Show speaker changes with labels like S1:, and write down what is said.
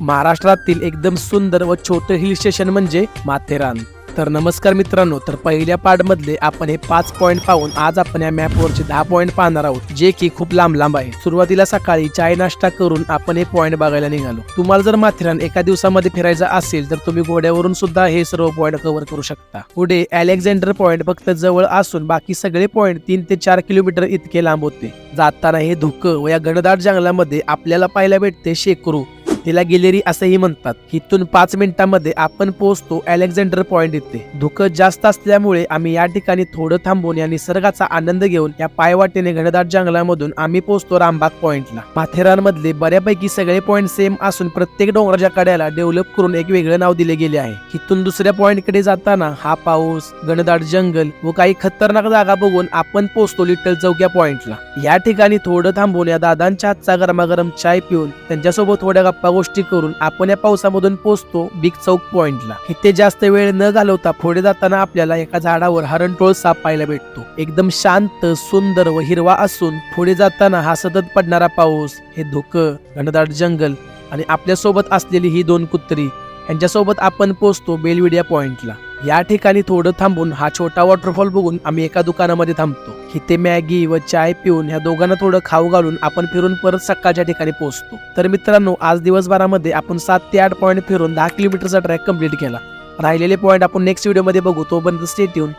S1: महाराष्ट्रातील एकदम सुंदर व छोटे हिल स्टेशन म्हणजे माथेरान। तर नमस्कार मित्रांनो, तर पहिल्या पार्ट मधले आपण हे 5 पॉइंट पाहून आज आपण या मॅप वरचे 10 पॉइंट पाहणार आहोत, जे की खूप लांब आहे। सुरुवातीला सकाळी चाय नाश्ता करून आपण हे पॉइंट बघायला निघालो। तुम्हाला जर माथेरान एका दिवसामध्ये फिरायचं असेल तर तुम्ही घोड्यावरून सुद्धा हे सर्व पॉइंट कव्हर करू शकता। पुढे अलेक्झांडर पॉइंट फक्त जवळ असून बाकी सगळे पॉइंट 3 ते 4 किलोमीटर इतके लांब होते। जाताना हे धुकं व या घनदाट जंगलामध्ये आपल्याला पाहायला भेटते शेकरू, तिला गेलेरी असंही म्हणतात। इथून 5 मिनिटांमध्ये आपण पोहोचतो अलेक्झांडर पॉइंट इथे। धुकं जास्त असल्यामुळे आम्ही या ठिकाणी थोडं थांबून या निसर्गाचा आनंद घेऊन या पायवाटेने घनदाट जंगलामधून आम्ही पोहोचतो रामबाग पॉइंटला। माथेरान मधले बऱ्यापैकी सगळे पॉइंट सेम असून प्रत्येक डोंगराच्या कड्याला डेव्हलप करून एक वेगळं नाव दिले गेले आहे। इथून दुसऱ्या पॉइंट कडे जाताना हा पाऊस, घनदाट जंगल व काही खतरनाक जागा बघून आपण पोहोचतो लिटल चौक या पॉइंटला। या ठिकाणी थोडं थांबून या दादांच्या हातचा गरमागरम चाय पिऊन त्यांच्यासोबत थोड्या गप्पा गोष्टी करून आपण या पावसामधून पोहोचतो बिग चौक पॉइंटला। इथे जास्त वेळ न घालवता पुढे जाताना आपल्याला एका झाडावर हरणटोळ साप पाहायला भेटतो। एकदम शांत, सुंदर व हिरवा असून पुढे जाताना हा सतत पडणारा पाऊस, हे धुकं, घनदाट जंगल आणि आपल्या सोबत असलेली ही 2 कुत्री यांच्यासोबत आपण पोहोचतो बेलविडिया पॉइंटला। या ठिकाणी थोडं थांबून हा छोटा वॉटरफॉल बघून आम्ही एका दुकानामध्ये थांबतो। इथे मॅगी व चाय पिऊन ह्या दोघांना थोडं खाऊ घालून आपण फिरून परत सकाळच्या ठिकाणी पोहोचतो। तर मित्रांनो, आज दिवसभरामध्ये आपण 7 ते 8 पॉइंट फिरून 10 किलोमीटरचा ट्रॅक कंप्लीट केला। राहिलेले पॉइंट आपण नेक्स्ट व्हिडिओ मध्ये बघू। तोपर्यंत स्टे ट्यून।